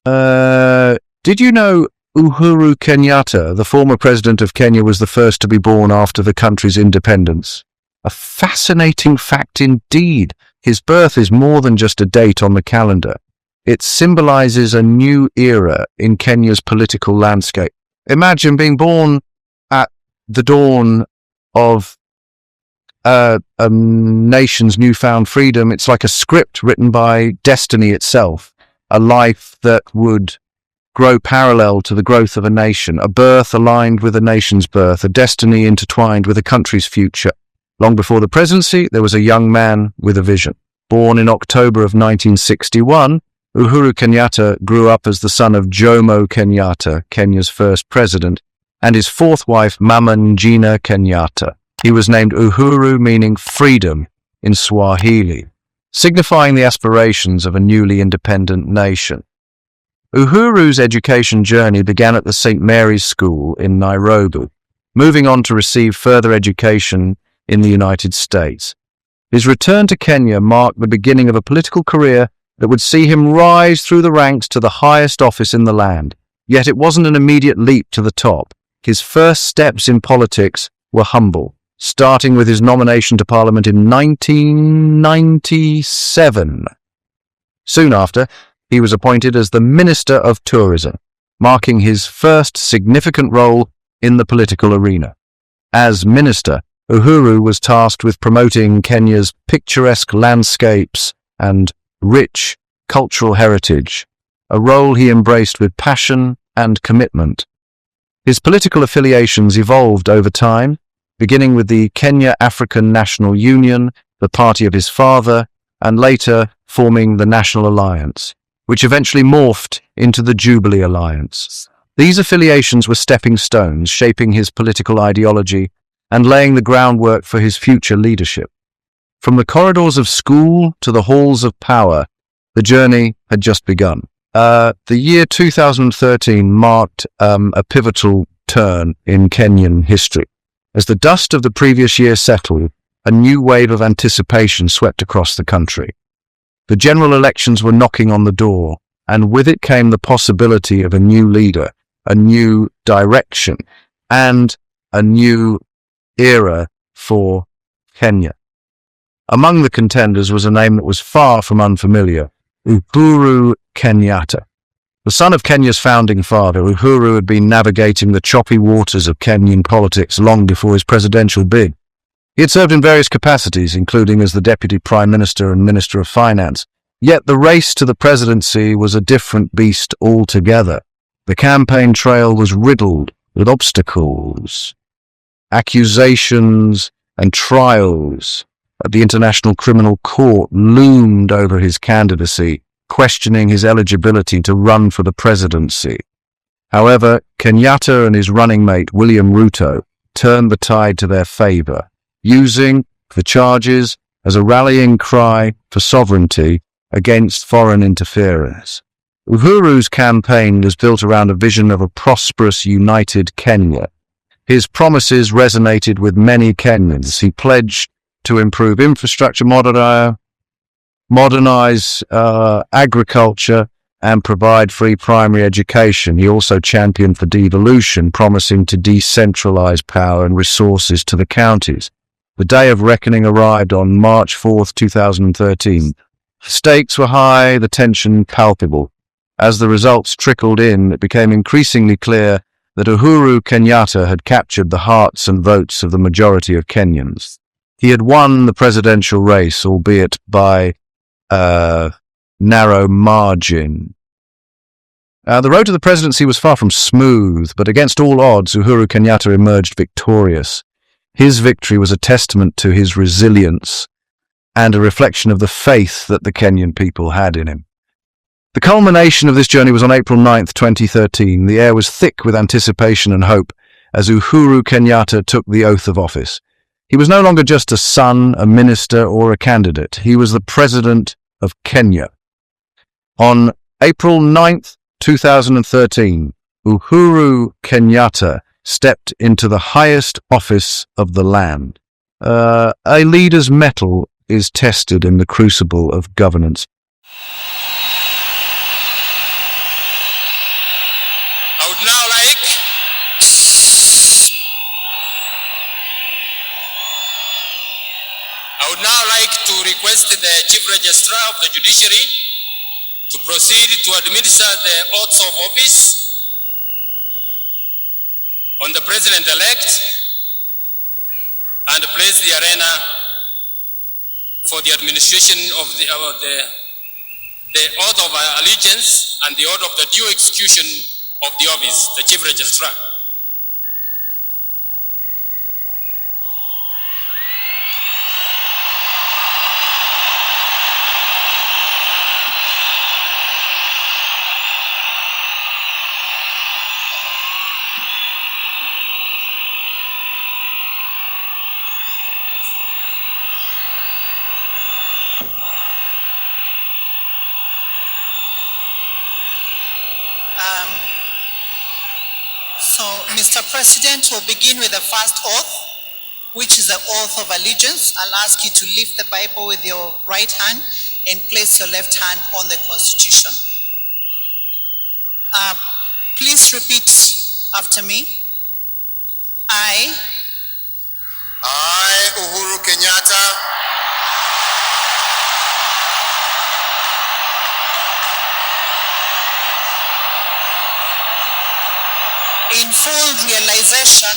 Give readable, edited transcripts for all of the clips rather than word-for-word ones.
Did you know Uhuru Kenyatta, the former president of Kenya, was the first to be born after the country's independence? A fascinating fact indeed. His birth is more than just a date on the calendar. It symbolizes a new era in Kenya's political landscape. Imagine being born at the dawn of a nation's newfound freedom. It's like a script written by destiny itself, a life that would grow parallel to the growth of a nation, a birth aligned with a nation's birth, a destiny intertwined with a country's future. Long before the presidency, there was a young man with a vision. Born in October of 1961, Uhuru Kenyatta grew up as the son of Jomo Kenyatta, Kenya's first president, and his fourth wife, Mama Ngina Kenyatta. He was named Uhuru, meaning freedom in Swahili, signifying the aspirations of a newly independent nation. Uhuru's education journey began at the St. Mary's School in Nairobi, moving on to receive further education in the United States. His return to Kenya marked the beginning of a political career that would see him rise through the ranks to the highest office in the land. Yet it wasn't an immediate leap to the top. His first steps in politics were humble, starting with his nomination to Parliament in 1997. Soon after, he was appointed as the Minister of Tourism, marking his first significant role in the political arena. As minister, Uhuru was tasked with promoting Kenya's picturesque landscapes and rich cultural heritage, a role he embraced with passion and commitment. His political affiliations evolved over time, beginning with the Kenya African National Union, the party of his father, and later forming the National Alliance, which eventually morphed into the Jubilee Alliance. These affiliations were stepping stones, shaping his political ideology and laying the groundwork for his future leadership. From the corridors of school to the halls of power, the journey had just begun. The year 2013 marked a pivotal turn in Kenyan history. As the dust of the previous year settled, a new wave of anticipation swept across the country. The general elections were knocking on the door, and with it came the possibility of a new leader, a new direction, and a new era for Kenya. Among the contenders was a name that was far from unfamiliar, Uhuru Kenyatta. The son of Kenya's founding father, Uhuru had been navigating the choppy waters of Kenyan politics long before his presidential bid. He had served in various capacities, including as the Deputy Prime Minister and Minister of Finance. Yet the race to the presidency was a different beast altogether. The campaign trail was riddled with obstacles, accusations, and trials. At the International Criminal Court loomed over his candidacy, questioning his eligibility to run for the presidency. However, Kenyatta and his running mate William Ruto turned the tide to their favor, using the charges as a rallying cry for sovereignty against foreign interference. Uhuru's campaign was built around a vision of a prosperous, united Kenya. His promises resonated with many Kenyans. He pledged to improve infrastructure, modernize agriculture, and provide free primary education. He also championed for devolution, promising to decentralize power and resources to the counties. The day of reckoning arrived on March 4th, 2013. The stakes were high, the tension palpable. As the results trickled in, it became increasingly clear that Uhuru Kenyatta had captured the hearts and votes of the majority of Kenyans. He had won the presidential race, albeit by a narrow margin. The road to the presidency was far from smooth, but against all odds, Uhuru Kenyatta emerged victorious. His victory was a testament to his resilience and a reflection of the faith that the Kenyan people had in him. The culmination of this journey was on April 9th, 2013. The air was thick with anticipation and hope as Uhuru Kenyatta took the oath of office. He was no longer just a son, a minister, or a candidate. He was the president of Kenya. On April 9th, 2013, Uhuru Kenyatta stepped into the highest office of the land. A leader's mettle is tested in the crucible of governance. would now like to request the Chief Registrar of the Judiciary to proceed to administer the oaths of office on the President-elect and place the arena for the administration of the oath of allegiance and the oath of the due execution of the office, the Chief Registrar. So, Mr. President, we'll begin with the first oath, which is the oath of allegiance. I'll ask you to lift the Bible with your right hand and place your left hand on the Constitution. Please repeat after me. I, Uhuru Kenyatta, in full realization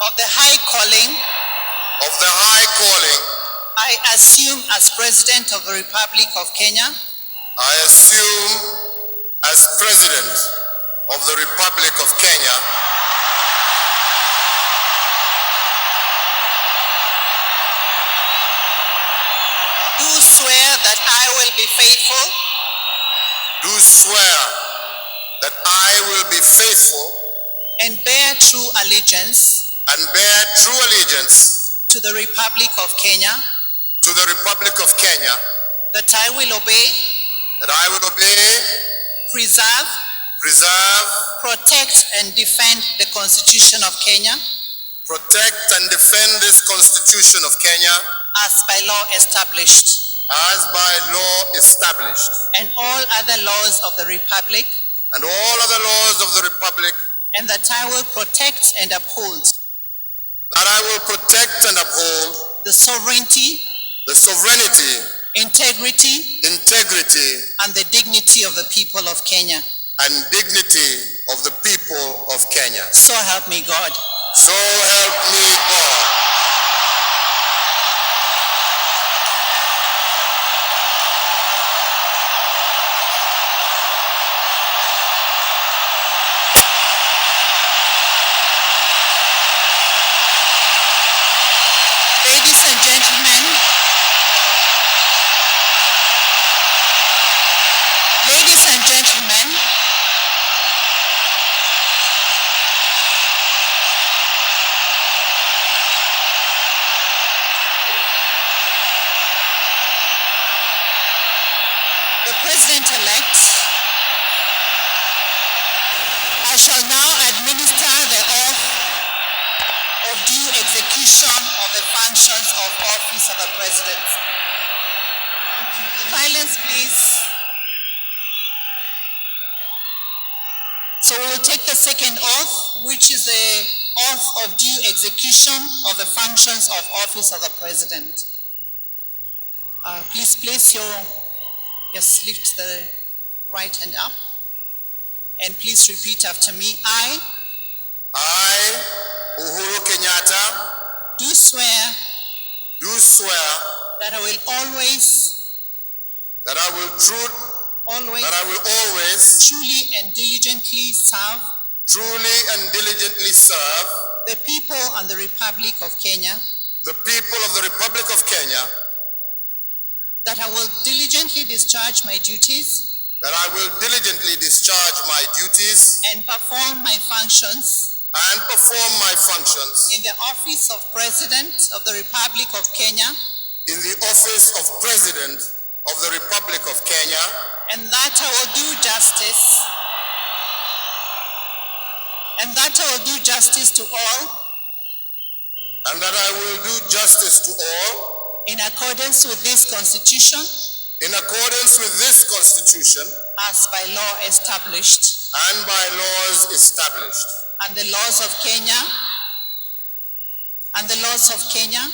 of the high calling I assume as President of the Republic of Kenya, I assume as President of the Republic of Kenya, do swear that I will be faithful and bear true allegiance to the Republic of Kenya, that I will obey, preserve, protect and defend the Constitution of Kenya as by law established, and all other laws of the Republic, and that I will protect and uphold the sovereignty, integrity, and the dignity of the people of Kenya. So help me God. So help me God. Ladies and gentlemen, the President-elect, I shall now administer the oath of due execution of the functions of office of the President. Silence, please. So we will take the second oath, which is the oath of due execution of the functions of office of the President. Please place just lift the right hand up, and please repeat after me. I, Uhuru Kenyatta, do swear that I will always truly and diligently serve the people and the Republic of Kenya, that I will diligently discharge my duties and perform my functions in the office of President of the Republic of Kenya, and that I will do justice to all, in accordance with this Constitution, in accordance with this Constitution as by law established, and by laws established, and the laws of Kenya, and the laws of Kenya,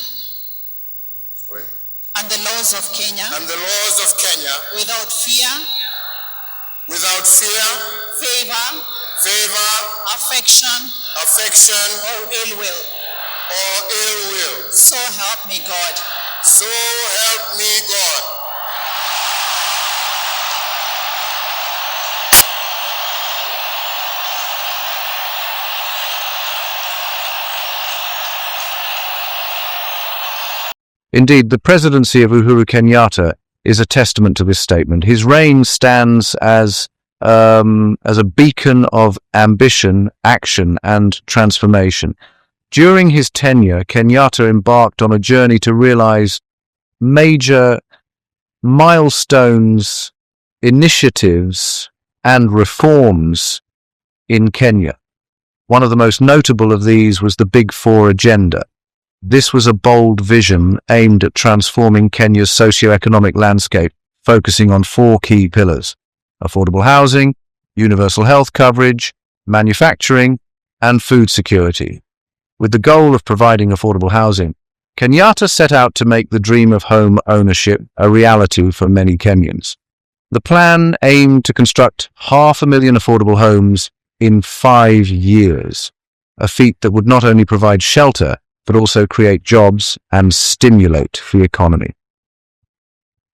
Sorry. and the laws of Kenya, and the laws of Kenya, without fear, favor, affection, or ill will. or ill will. So help me God. So help me God. Indeed, the presidency of Uhuru Kenyatta is a testament to this statement. His reign stands as a beacon of ambition, action, and transformation. During his tenure, Kenyatta embarked on a journey to realize major milestones, initiatives, and reforms in Kenya. One of the most notable of these was the Big Four agenda. This was a bold vision aimed at transforming Kenya's socio-economic landscape, focusing on four key pillars: affordable housing, universal health coverage, manufacturing, and food security. With the goal of providing affordable housing, Kenyatta set out to make the dream of home ownership a reality for many Kenyans. The plan aimed to construct 500,000 affordable homes in 5 years, a feat that would not only provide shelter, but also create jobs and stimulate the economy.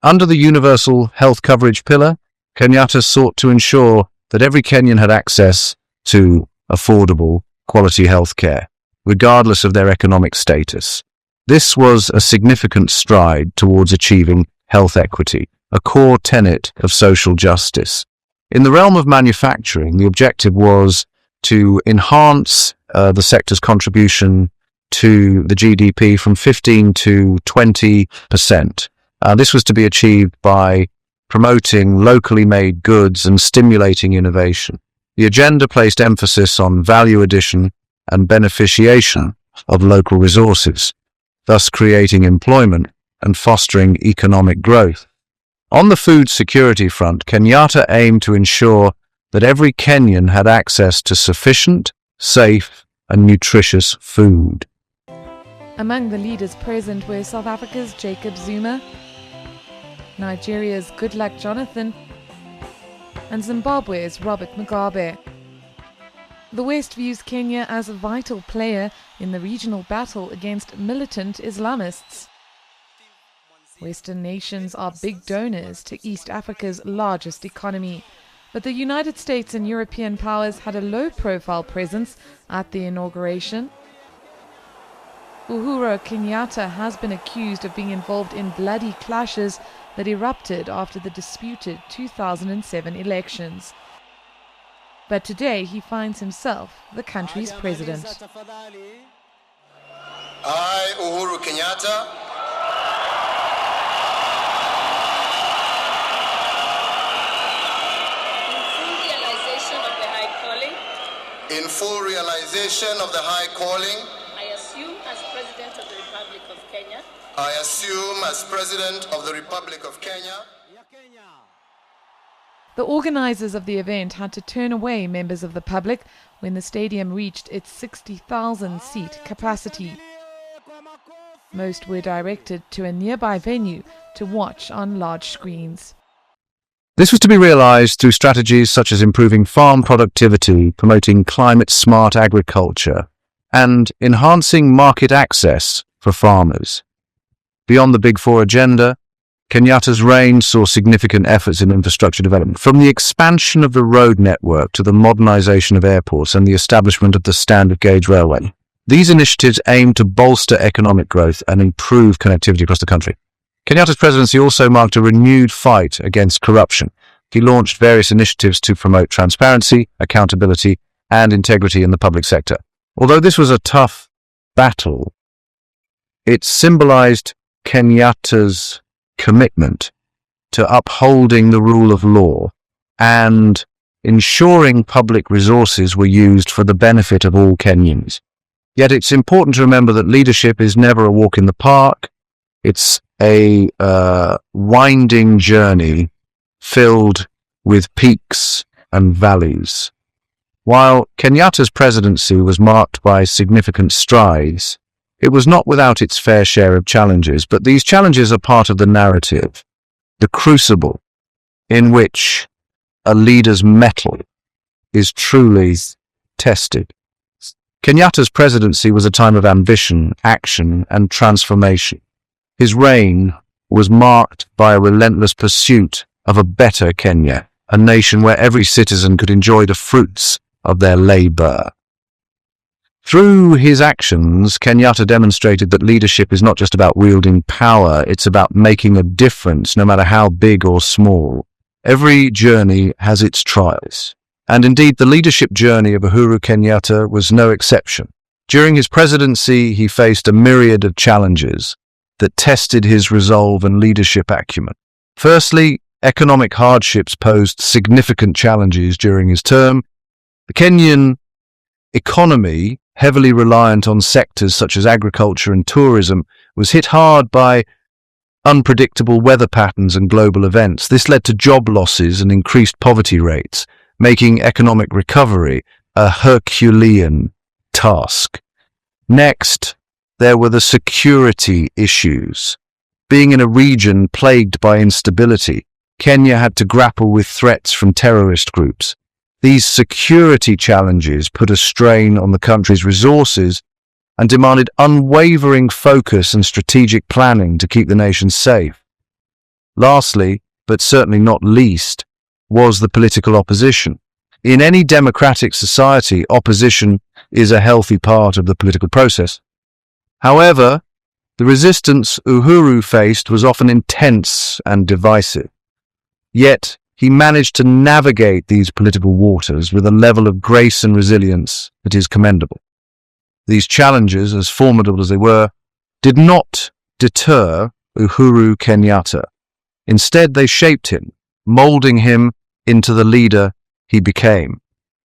Under the universal health coverage pillar, Kenyatta sought to ensure that every Kenyan had access to affordable, quality health care, regardless of their economic status. This was a significant stride towards achieving health equity, a core tenet of social justice. In the realm of manufacturing, the objective was to enhance the sector's contribution to the GDP from 15 to 20%. This was to be achieved by promoting locally made goods and stimulating innovation. The agenda placed emphasis on value addition and beneficiation of local resources, thus creating employment and fostering economic growth. On the food security front, Kenyatta aimed to ensure that every Kenyan had access to sufficient, safe, and nutritious food. Among the leaders present were South Africa's Jacob Zuma, Nigeria's Goodluck Jonathan, and Zimbabwe's Robert Mugabe. The West views Kenya as a vital player in the regional battle against militant Islamists. Western nations are big donors to East Africa's largest economy, but the United States and European powers had a low-profile presence at the inauguration. Uhuru Kenyatta has been accused of being involved in bloody clashes that erupted after the disputed 2007 elections. But today he finds himself the country's president. I, Uhuru Kenyatta, in full realization of the high calling, I assume as President of the Republic of Kenya, I assume as President of the Republic of Kenya. The organizers of the event had to turn away members of the public when the stadium reached its 60,000 seat capacity. Most were directed to a nearby venue to watch on large screens. This was to be realized through strategies such as improving farm productivity, promoting climate-smart agriculture, and enhancing market access for farmers. Beyond the Big Four agenda, Kenyatta's reign saw significant efforts in infrastructure development, from the expansion of the road network to the modernization of airports and the establishment of the standard gauge railway. These initiatives aim to bolster economic growth and improve connectivity across the country. Kenyatta's presidency also marked a renewed fight against corruption. He launched various initiatives to promote transparency, accountability, and integrity in the public sector. Although this was a tough battle, it symbolized Kenyatta's commitment to upholding the rule of law and ensuring public resources were used for the benefit of all Kenyans. Yet it's important to remember that leadership is never a walk in the park. It's a winding journey filled with peaks and valleys. While Kenyatta's presidency was marked by significant strides, it was not without its fair share of challenges, but these challenges are part of the narrative, the crucible in which a leader's mettle is truly tested. Kenyatta's presidency was a time of ambition, action, and transformation. His reign was marked by a relentless pursuit of a better Kenya, a nation where every citizen could enjoy the fruits of their labor. Through his actions, Kenyatta demonstrated that leadership is not just about wielding power, it's about making a difference, no matter how big or small. Every journey has its trials. And indeed, the leadership journey of Uhuru Kenyatta was no exception. During his presidency, he faced a myriad of challenges that tested his resolve and leadership acumen. Firstly, economic hardships posed significant challenges during his term. The Kenyan economy, heavily reliant on sectors such as agriculture and tourism, was hit hard by unpredictable weather patterns and global events. This led to job losses and increased poverty rates, making economic recovery a Herculean task. Next, there were the security issues. Being in a region plagued by instability, Kenya had to grapple with threats from terrorist groups. These security challenges put a strain on the country's resources and demanded unwavering focus and strategic planning to keep the nation safe. Lastly, but certainly not least, was the political opposition. In any democratic society, opposition is a healthy part of the political process. However, the resistance Uhuru faced was often intense and divisive. Yet, he managed to navigate these political waters with a level of grace and resilience that is commendable. These challenges, as formidable as they were, did not deter Uhuru Kenyatta. Instead, they shaped him, molding him into the leader he became.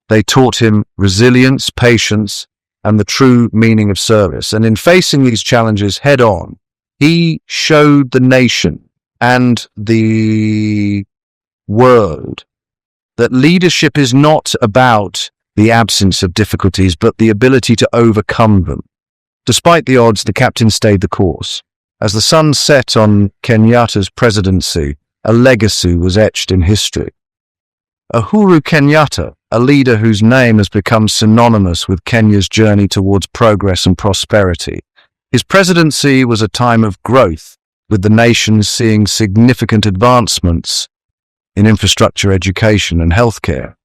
They taught him resilience, patience, and the true meaning of service. And in facing these challenges head on, he showed the nation and the world that leadership is not about the absence of difficulties, but the ability to overcome them. Despite the odds, the captain stayed the course. As the sun set on Kenyatta's presidency, a legacy was etched in history. Uhuru Kenyatta, a leader whose name has become synonymous with Kenya's journey towards progress and prosperity. His presidency was a time of growth, with the nation seeing significant advancements in infrastructure, education, and healthcare.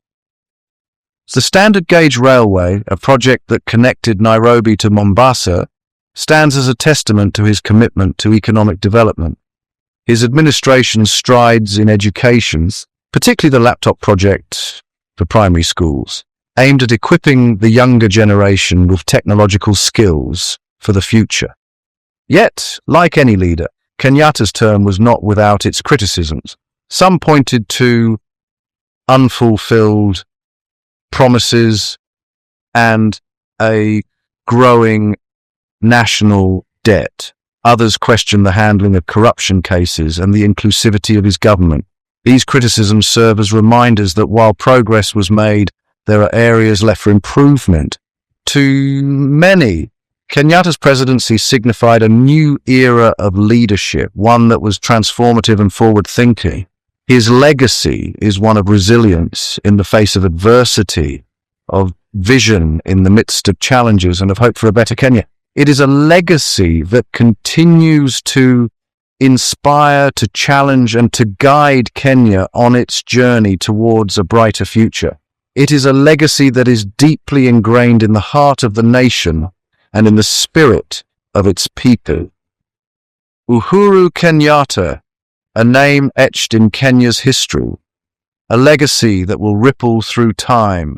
The Standard Gauge Railway, a project that connected Nairobi to Mombasa, stands as a testament to his commitment to economic development. His administration's strides in education, particularly the laptop project for primary schools, aimed at equipping the younger generation with technological skills for the future. Yet, like any leader, Kenyatta's term was not without its criticisms. Some pointed to unfulfilled promises and a growing national debt. Others questioned the handling of corruption cases and the inclusivity of his government. These criticisms serve as reminders that while progress was made, there are areas left for improvement. To many, Kenyatta's presidency signified a new era of leadership, one that was transformative and forward-thinking. His legacy is one of resilience in the face of adversity, of vision in the midst of challenges, and of hope for a better Kenya. It is a legacy that continues to inspire, to challenge, and to guide Kenya on its journey towards a brighter future. It is a legacy that is deeply ingrained in the heart of the nation and in the spirit of its people. Uhuru Kenyatta, a name etched in Kenya's history, a legacy that will ripple through time